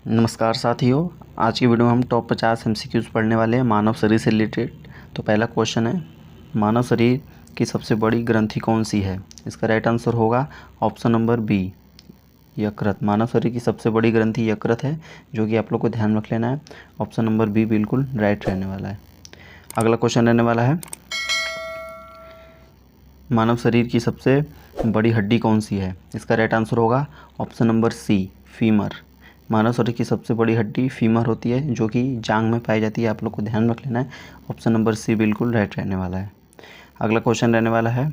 नमस्कार साथियों। आज की वीडियो में हम टॉप 50 एमसीक्यूज़ पढ़ने वाले हैं मानव शरीर से रिलेटेड। तो पहला क्वेश्चन है, मानव शरीर की सबसे बड़ी ग्रंथि कौन सी है? इसका राइट आंसर होगा ऑप्शन नंबर बी, यकृत। मानव शरीर की सबसे बड़ी ग्रंथि यकृत है, जो कि आप लोग को ध्यान रख लेना है। ऑप्शन नंबर बी बिल्कुल राइट रहने वाला है। अगला क्वेश्चन रहने वाला है, मानव शरीर की सबसे बड़ी हड्डी कौन सी है? इसका राइट आंसर होगा ऑप्शन नंबर सी, फीमर। मानव शरीर की सबसे बड़ी हड्डी फीमर होती है, जो कि जांग में पाई जाती है। आप लोग को ध्यान रख लेना है। ऑप्शन नंबर सी बिल्कुल राइट रहने वाला है। अगला क्वेश्चन रहने वाला है,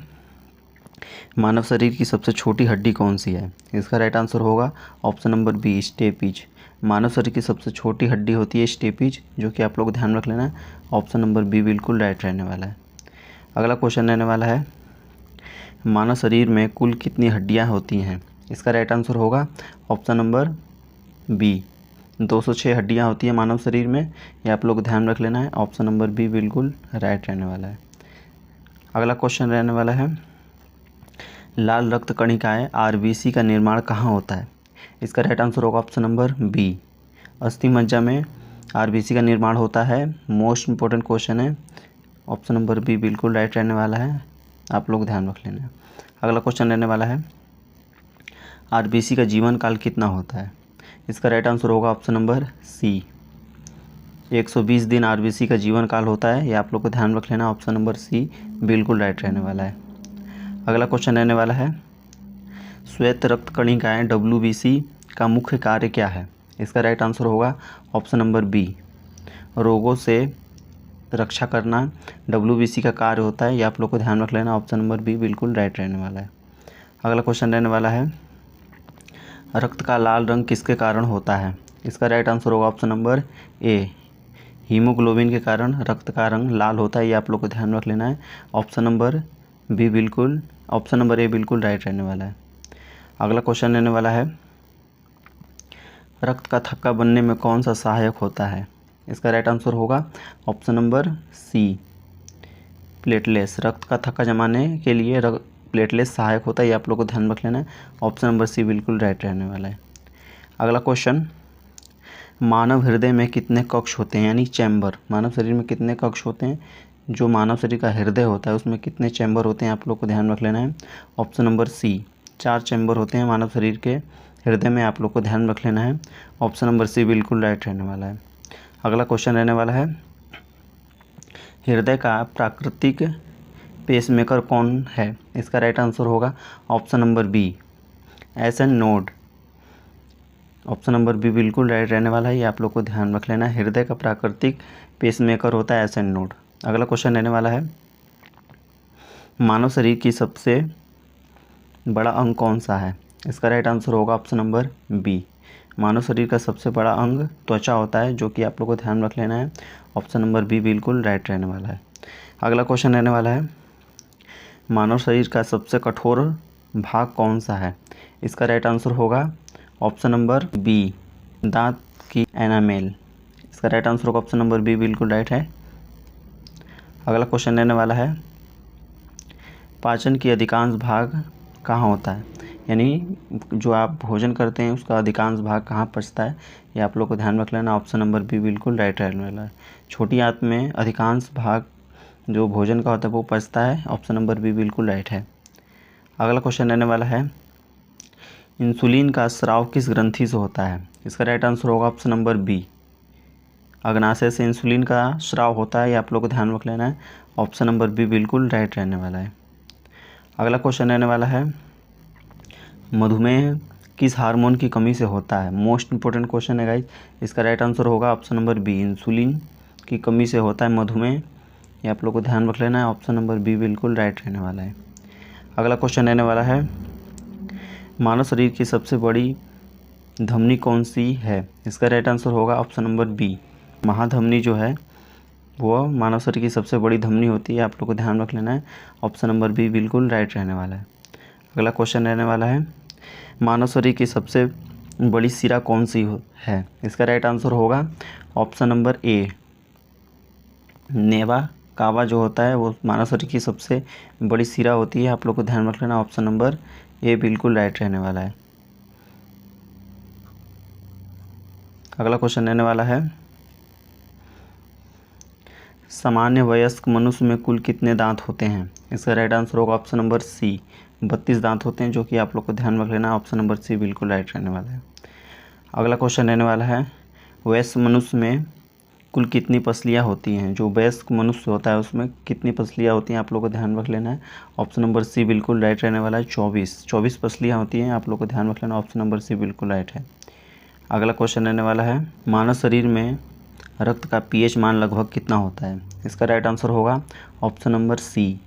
मानव शरीर की सबसे छोटी हड्डी कौन सी है? इसका राइट आंसर होगा ऑप्शन नंबर बी, स्टेपिज। मानव शरीर की सबसे छोटी हड्डी होती है स्टेपिज, जो कि आप लोग को ध्यान रख लेना है। ऑप्शन नंबर बी बिल्कुल राइट रहने वाला है। अगला क्वेश्चन रहने वाला है, मानव शरीर में कुल कितनी हड्डियां होती हैं? इसका राइट आंसर होगा ऑप्शन नंबर बी, 206 हड्डियां होती हैं मानव शरीर में। ये आप लोग ध्यान रख लेना है। ऑप्शन नंबर बी बिल्कुल राइट रहने वाला है। अगला क्वेश्चन रहने वाला है, लाल रक्त कणिकाएँ आरबीसी का निर्माण कहाँ होता है? इसका राइट आंसर होगा ऑप्शन नंबर बी, अस्थि मज्जा में आरबीसी का निर्माण होता है। मोस्ट इंपॉर्टेंट क्वेश्चन है। ऑप्शन नंबर बी बिल्कुल राइट रहने वाला है, आप लोग ध्यान रख लेना है। अगला क्वेश्चन रहने वाला है, आरबीसी का जीवन काल कितना होता है? इसका राइट आंसर होगा ऑप्शन नंबर सी, 120 दिन आरबीसी का जीवन काल होता है। ये आप लोग को ध्यान रख लेना। ऑप्शन नंबर सी बिल्कुल राइट रहने वाला है। अगला क्वेश्चन रहने वाला है, श्वेत रक्त कणिकाएँ डब्ल्यूबीसी का मुख्य कार्य क्या है? इसका राइट आंसर होगा ऑप्शन नंबर बी, रोगों से रक्षा करना डब्ल्यूबीसी का कार्य होता है। ये आप लोग को ध्यान रख लेना। ऑप्शन नंबर बी बिल्कुल राइट रहने वाला है। अगला क्वेश्चन रहने वाला है, रक्त का लाल रंग किसके कारण होता है? इसका राइट आंसर होगा ऑप्शन नंबर ए, हीमोग्लोबिन के कारण रक्त का रंग लाल होता है। ये आप लोग को ध्यान रख लेना है। ऑप्शन नंबर ए बिल्कुल राइट रहने वाला है। अगला क्वेश्चन रहने वाला है, रक्त का थक्का बनने में कौन सा सहायक होता है? इसका राइट आंसर होगा ऑप्शन नंबर सी, प्लेटलेस। रक्त का थक्का जमाने के लिए प्लेटलेस सहायक होता है। ये आप लोग को ध्यान रख लेना है। ऑप्शन नंबर सी बिल्कुल राइट रहने वाला है। अगला क्वेश्चन, मानव हृदय में कितने कक्ष होते हैं, यानी चैम्बर? मानव शरीर में कितने कक्ष होते हैं? जो मानव शरीर का हृदय होता है उसमें कितने चैम्बर होते हैं? आप लोग को ध्यान रख लेना है। ऑप्शन नंबर सी, 4 चैम्बर होते हैं मानव शरीर के हृदय में। आप लोग को ध्यान रख लेना है। ऑप्शन नंबर सी बिल्कुल राइट रहने वाला है। अगला क्वेश्चन रहने वाला है, हृदय का प्राकृतिक पेसमेकर कौन है? इसका राइट आंसर होगा option number B, S N node. Option number B बिल्कुल राइट रहने वाला है। ये आप लोग को ध्यान रख लेना है। हृदय का प्राकृतिक पेसमेकर होता है एस एन नोड। अगला क्वेश्चन रहने वाला है, मानव शरीर की सबसे बड़ा अंग कौन सा है? इसका राइट आंसर होगा ऑप्शन नंबर बी, मानव शरीर का सबसे बड़ा अंग त्वचा होता है, जो कि आप लोग को ध्यान रख लेना है। ऑप्शन नंबर बी बिल्कुल राइट रहने वाला है। अगला क्वेश्चन रहने वाला है, मानव शरीर का सबसे कठोर भाग कौन सा है? इसका राइट आंसर होगा ऑप्शन नंबर बी, दांत की एनामेल। इसका राइट आंसर होगा ऑप्शन नंबर बी बिल्कुल राइट है। अगला क्वेश्चन रहने वाला है, पाचन की अधिकांश भाग कहाँ होता है? यानी जो आप भोजन करते हैं उसका अधिकांश भाग कहाँ पचता है? ये आप लोग को ध्यान रख लेना। ऑप्शन नंबर बी बिल्कुल राइट रहने वाला है। छोटी आंत में अधिकांश भाग जो भोजन का होता है वो पचता है। ऑप्शन नंबर बी बिल्कुल राइट है। अगला क्वेश्चन रहने वाला है, इंसुलिन का स्राव किस ग्रंथि से होता है? इसका राइट आंसर होगा ऑप्शन नंबर बी, अग्नाशय से इंसुलिन का स्राव होता है। ये आप लोग को ध्यान रख लेना है। ऑप्शन नंबर बी बिल्कुल राइट रहने वाला है। अगला क्वेश्चन रहने वाला है, मधुमेह किस हार्मोन की कमी से होता है? मोस्ट इंपॉर्टेंट क्वेश्चन है गाइज। इसका राइट आंसर होगा ऑप्शन नंबर बी, इंसुलिन की कमी से होता है मधुमेह। ये आप लोग को ध्यान रख लेना है। ऑप्शन नंबर बी बिल्कुल राइट रहने वाला है। अगला क्वेश्चन रहने वाला है, मानव शरीर की सबसे बड़ी धमनी कौन सी है? इसका राइट आंसर होगा ऑप्शन नंबर बी, महाधमनी जो है वो मानव शरीर की सबसे बड़ी धमनी होती है। आप लोग को ध्यान रख लेना है। ऑप्शन नंबर बी बिल्कुल राइट रहने वाला है। अगला क्वेश्चन रहने वाला है, मानव शरीर की सबसे बड़ी सिरा कौन सी है? इसका राइट आंसर होगा ऑप्शन नंबर ए, नेवा कावा जो होता है वो मानव शरीर की सबसे बड़ी सिरा होती है। आप लोग को ध्यान रख लेना। ऑप्शन नंबर ए बिल्कुल राइट रहने वाला है। अगला क्वेश्चन रहने वाला है, सामान्य वयस्क मनुष्य में कुल कितने दांत होते हैं? इसका राइट आंसर होगा ऑप्शन नंबर सी, 32 दांत होते हैं, जो कि आप लोग को ध्यान रख लेना। ऑप्शन नंबर सी बिल्कुल राइट रहने वाला है। अगला क्वेश्चन रहने वाला है, वयस्क मनुष्य में कुल कितनी पसलियाँ होती हैं? जो वयस्क मनुष्य होता है उसमें कितनी पसलियाँ होती हैं, आप लोग को ध्यान रख लेना है। ऑप्शन नंबर सी बिल्कुल राइट रहने वाला है, 24 पसलियाँ होती हैं, आप लोग को ध्यान रख लेना। ऑप्शन नंबर सी बिल्कुल राइट है। अगला क्वेश्चन रहने वाला है, मानव शरीर में रक्त का पीएच मान लगभग कितना होता है? इसका राइट आंसर होगा ऑप्शन नंबर सी,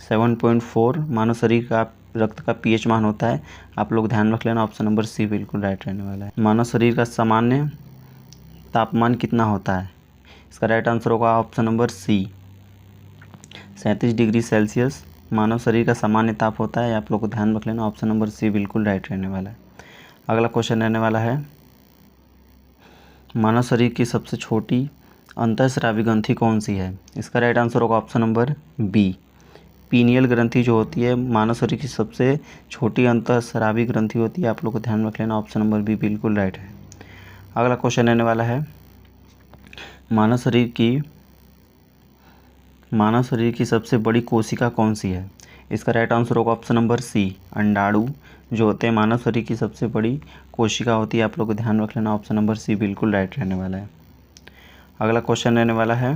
7.4 मानव शरीर का रक्त का पीएच मान होता है, आप लोग ध्यान रख लेना। ऑप्शन नंबर सी बिल्कुल राइट रहने वाला है। मानव शरीर का सामान्य तापमान कितना होता है? इसका राइट आंसर होगा option number C, 37 degree Celsius मानव शरीर का सामान्य ताप होता है, आप लोग को ध्यान रख लेना। ऑप्शन नंबर सी बिल्कुल राइट रहने वाला है। अगला क्वेश्चन रहने वाला है, मानव शरीर की सबसे छोटी अंतःस्रावी ग्रंथि कौन सी है? इसका राइट आंसर होगा ऑप्शन नंबर बी, पीनियल ग्रंथि जो होती है मानव शरीर की सबसे छोटी अंतःस्रावी ग्रंथि होती है, आप लोग को ध्यान रख लेना। ऑप्शन नंबर बी बिल्कुल राइट है। अगला क्वेश्चन रहने वाला है, मानव शरीर की सबसे बड़ी कोशिका कौन सी है? इसका राइट आंसर होगा ऑप्शन नंबर सी, अंडाणु जो होते हैं मानव शरीर की सबसे बड़ी कोशिका होती है, आप लोग को ध्यान रख लेना। ऑप्शन नंबर सी बिल्कुल राइट रहने वाला है। अगला क्वेश्चन रहने वाला है,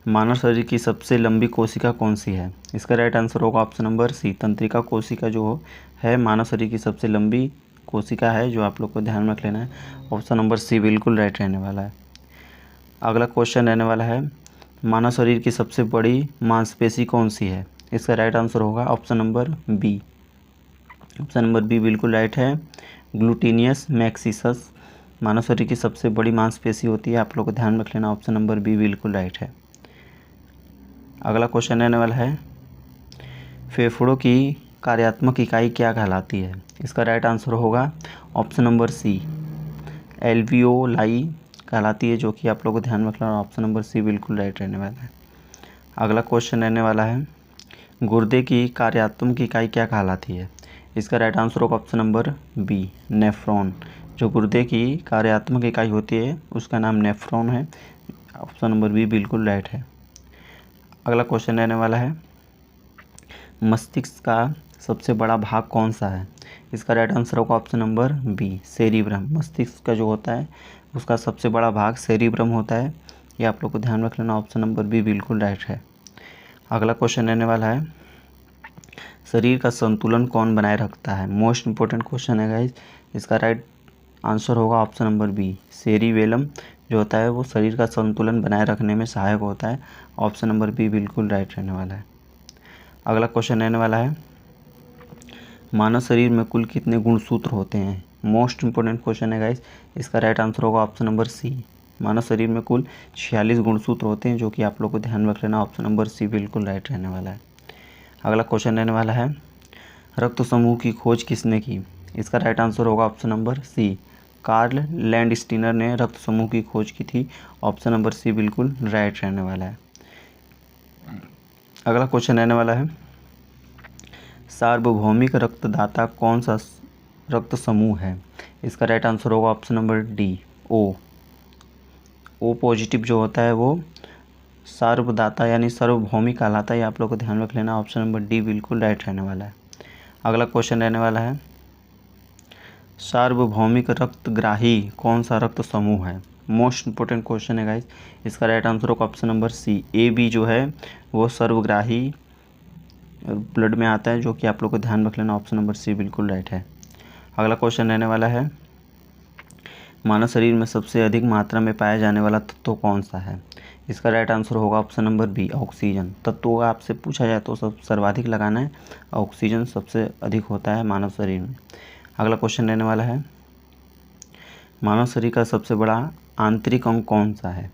मानव शरीर की सबसे लंबी कोशिका कौन सी है? इसका राइट आंसर होगा ऑप्शन नंबर सी, तंत्रिका कोशिका जो है मानव शरीर की सबसे लंबी कोशिका है, जो आप लोग को ध्यान रख लेना है। ऑप्शन नंबर सी बिल्कुल राइट रहने वाला है। अगला क्वेश्चन रहने वाला है, मानव शरीर की सबसे बड़ी मांसपेशी कौन सी है? इसका राइट आंसर होगा option number B, option number B बिल्कुल राइट है, ग्लूटिनियस मैक्सिसस मानव शरीर की सबसे बड़ी मांसपेशी होती है, आप लोग को ध्यान रख लेना। ऑप्शन नंबर बी बिल्कुल राइट है। अगला क्वेश्चन रहने वाला है, फेफड़ों की कार्यात्मक इकाई क्या कहलाती है? इसका राइट आंसर होगा ऑप्शन नंबर सी, एल्वियोलाई कहलाती है, जो कि आप लोग को ध्यान रखना। ऑप्शन नंबर सी बिल्कुल राइट रहने वाला है। अगला क्वेश्चन रहने वाला है, गुर्दे की कार्यात्मक इकाई क्या कहलाती है? इसका राइट आंसर होगा ऑप्शन नंबर बी, नेफ्रॉन। जो गुर्दे की कार्यात्मक इकाई होती है उसका नाम नेफ्रॉन है। ऑप्शन नंबर बी बिल्कुल राइट है। अगला क्वेश्चन रहने वाला है, मस्तिष्क का सबसे बड़ा भाग कौन सा है? इसका राइट आंसर होगा ऑप्शन नंबर बी, सेरिब्रम। मस्तिष्क का जो होता है उसका सबसे बड़ा भाग सेरिब्रम होता है, ये आप लोग को ध्यान रख लेना। ऑप्शन नंबर बी बिल्कुल राइट है। अगला क्वेश्चन रहने वाला है, शरीर का संतुलन कौन बनाए रखता है? मोस्ट इंपॉर्टेंट क्वेश्चन है गाइज। इसका राइट आंसर होगा ऑप्शन नंबर बी, सेरिबेलम जो होता है वो शरीर का संतुलन बनाए रखने में सहायक होता है। ऑप्शन नंबर बी बिल्कुल राइट रहने वाला है। अगला क्वेश्चन रहने वाला है, मानव शरीर में कुल कितने गुणसूत्र होते हैं? मोस्ट इंपॉर्टेंट क्वेश्चन है गाइज। इसका राइट आंसर होगा ऑप्शन नंबर सी, मानव शरीर में कुल 46 गुणसूत्र होते हैं, जो कि आप लोग को ध्यान रख लेना। ऑप्शन नंबर सी बिल्कुल राइट रहने वाला है। अगला क्वेश्चन रहने वाला है, रक्त समूह की खोज किसने की? इसका राइट आंसर होगा option number C, Karl Landsteiner ने रक्त समूह की खोज की थी। ऑप्शन नंबर सी बिल्कुल राइट रहने वाला है। अगला क्वेश्चन रहने वाला है, सार्वभौमिक रक्तदाता कौन सा रक्त समूह है? इसका राइट आंसर होगा option number D, O positive जो होता है वो सार्वदाता यानी सार्वभौमिक कहलाता है, आप लोग को ध्यान रख लेना। ऑप्शन नंबर डी बिल्कुल राइट रहने वाला है। अगला क्वेश्चन रहने वाला है, सार्वभौमिक रक्तग्राही कौन सा रक्त समूह है? मोस्ट इंपॉर्टेंट क्वेश्चन है गाइस। इसका राइट आंसर होगा option number C, A B जो है वो सर्वग्राही ब्लड में आता है, जो कि आप लोग को ध्यान रख लेना। ऑप्शन नंबर सी बिल्कुल राइट है। अगला क्वेश्चन रहने वाला है, मानव शरीर में सबसे अधिक मात्रा में पाया जाने वाला तत्व कौन सा है? इसका राइट आंसर होगा ऑप्शन नंबर बी, ऑक्सीजन। तत्वों का आपसे पूछा जाए तो सब सर्वाधिक लगाना है, ऑक्सीजन सबसे अधिक होता है मानव शरीर में। अगला क्वेश्चन रहने वाला है, मानव शरीर का सबसे बड़ा आंतरिक अंग कौन सा है?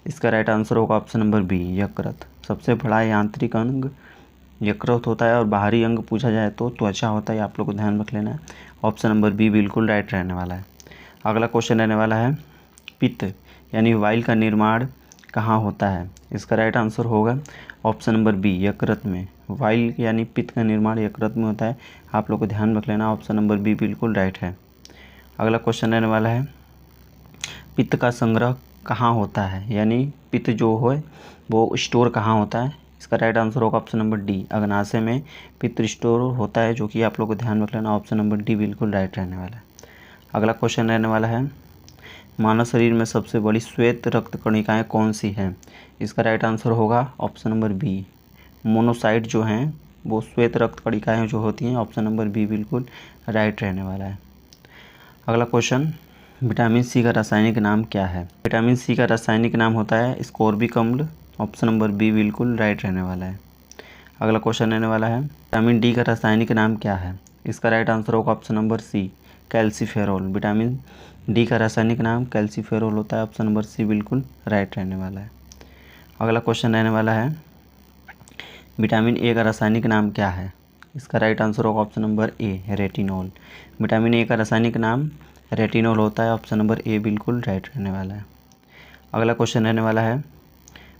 इसका राइट आंसर होगा ऑप्शन नंबर बी, यकृत। सबसे बड़ा आंतरिक अंग यकृत होता है, और बाहरी अंग पूछा जाए तो त्वचा होता है, आप लोग को ध्यान रख लेना है। ऑप्शन नंबर बी बिल्कुल राइट रहने वाला है। अगला क्वेश्चन रहने वाला है, पित्त यानी वाइल का निर्माण कहाँ होता है? इसका राइट आंसर होगा ऑप्शन नंबर बी, यकृत में। वाइल यानी पित्त का निर्माण यकृत में होता है, आप लोग को ध्यान रख लेना। ऑप्शन नंबर बी बिल्कुल राइट है। अगला क्वेश्चन रहने वाला है पित्त का संग्रह कहाँ होता है, यानी पित्त जो हो वो स्टोर कहाँ होता है। इसका राइट आंसर होगा ऑप्शन नंबर डी, अग्नाशय में पित्त स्टोर होता है, जो कि आप लोग को ध्यान रख लेना। ऑप्शन नंबर डी बिल्कुल राइट रहने वाला है। अगला क्वेश्चन रहने वाला है मानव शरीर में सबसे बड़ी श्वेत रक्त कणिकाएँ कौन सी हैं। इसका राइट आंसर होगा ऑप्शन नंबर बी, मोनोसाइट जो हैं वो श्वेत रक्त कणिकाएँ जो होती हैं। ऑप्शन नंबर बी बिल्कुल राइट रहने वाला है। अगला क्वेश्चन विटामिन सी का रासायनिक नाम क्या है। विटामिन सी का रासायनिक नाम होता है स्कोर्बिक अम्ल। ऑप्शन नंबर बी बिल्कुल राइट रहने वाला है। अगला क्वेश्चन रहने वाला है विटामिन डी का रासायनिक नाम क्या है। इसका राइट आंसर होगा option number C, calciferol. Vitamin D का रासायनिक नाम कैल्सीफेरोल होता है। ऑप्शन नंबर सी बिल्कुल राइट रहने वाला है। अगला क्वेश्चन रहने वाला है विटामिन ए का रासायनिक नाम क्या है। इसका राइट आंसर होगा option number A, retinol. Vitamin A का रासायनिक नाम रेटिनॉल होता है। ऑप्शन नंबर ए बिल्कुल राइट रहने वाला है। अगला क्वेश्चन रहने वाला है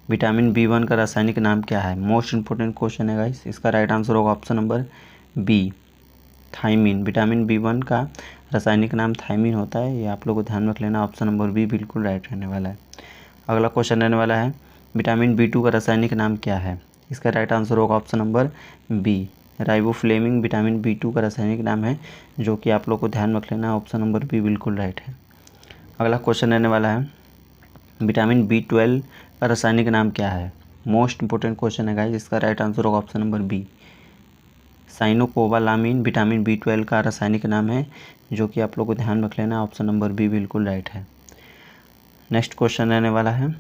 विटामिन बी1 का रासायनिक नाम क्या है। मोस्ट इंपॉर्टेंट क्वेश्चन है गाइस। इसका राइट आंसर होगा option number B, thiamine. Vitamin B one का रासायनिक नाम थायमीन होता है, ये आप लोग को ध्यान रख लेना। ऑप्शन नंबर बी बिल्कुल राइट रहने वाला है। अगला क्वेश्चन रहने वाला है विटामिन बी2 का रासायनिक नाम क्या है। इसका राइट आंसर होगा option number B, riboflavin. Vitamin B two का रासायनिक नाम है, जो कि आप लोग को ध्यान रख लेना। ऑप्शन नंबर बी बिल्कुल राइट है। अगला क्वेश्चन रहने वाला है विटामिन बी12 का रासायनिक नाम क्या है। मोस्ट इंपॉर्टेंट क्वेश्चन है गाइस। इसका राइट आंसर होगा option number B, cyanocobalamin. Vitamin बी12 का रासायनिक नाम है, जो कि आप लोग को ध्यान रख लेना। ऑप्शन नंबर बी बिल्कुल राइट है। नेक्स्ट क्वेश्चन रहने वाला है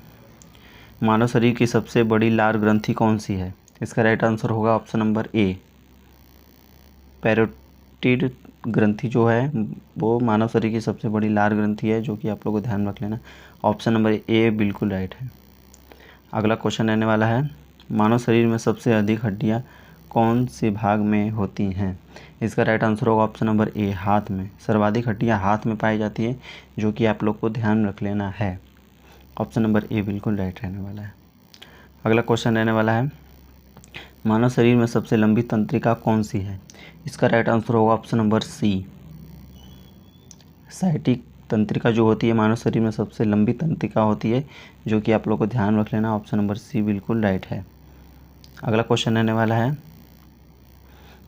मानव शरीर की सबसे बड़ी लार ग्रंथि कौन सी है। इसका राइट आंसर होगा ऑप्शन नंबर ए, पैरोटिड ग्रंथि जो है वो मानव शरीर की सबसे बड़ी लार ग्रंथि है, जो कि आप लोग को ध्यान रख लेना। ऑप्शन नंबर ए बिल्कुल राइट है। अगला क्वेश्चन रहने वाला है मानव शरीर में सबसे अधिक हड्डियां कौन से भाग में होती हैं। इसका राइट आंसर होगा ऑप्शन नंबर ए, हाथ में। सर्वाधिक हड्डियां हाथ में पाई जाती है, जो कि आप लोग को ध्यान रख लेना है। ऑप्शन नंबर ए बिल्कुल राइट रहने वाला है। अगला क्वेश्चन रहने वाला है मानव शरीर में सबसे लंबी तंत्रिका कौन सी है। इसका राइट आंसर होगा ऑप्शन नंबर सी, साइटिक तंत्रिका जो होती है मानव शरीर में सबसे लंबी तंत्रिका होती है, जो कि आप लोग को ध्यान रख लेना। ऑप्शन नंबर सी बिल्कुल राइट है। अगला क्वेश्चन रहने वाला है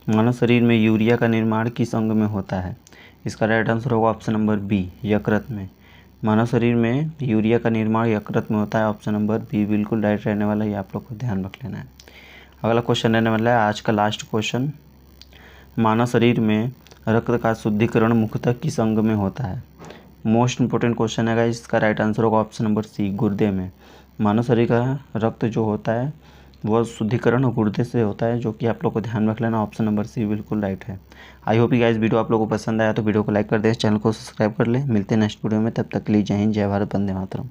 मानव शरीर में यूरिया का निर्माण किस अंग में होता है। इसका राइट आंसर होगा ऑप्शन नंबर बी, यकृत में। मानव शरीर में यूरिया का निर्माण यकृत में होता है। ऑप्शन नंबर बी बिल्कुल राइट रहने वाला है, ये आप लोग को ध्यान रख लेना है। अगला क्वेश्चन रहने वाला है आज का लास्ट क्वेश्चन मानव शरीर में रक्त का शुद्धिकरण मुख्यतः किस अंग में होता है। मोस्ट इंपॉर्टेंट क्वेश्चन है गाइस। इसका राइट आंसर होगा ऑप्शन नंबर सी, गुर्दे में। मानव शरीर का रक्त जो होता है वह शुद्धिकरण गुर्दे से होता है, जो कि आप लोग को ध्यान रख लेना। ऑप्शन नंबर सी बिल्कुल राइट है। आई होप गाइस वीडियो आप लोगों को पसंद आया तो वीडियो को लाइक कर दें, चैनल को सब्सक्राइब कर ले। मिलते हैं नेक्स्ट वीडियो में, तब तक के लिए जय हिंद, जय भारत, वंदे मातरम।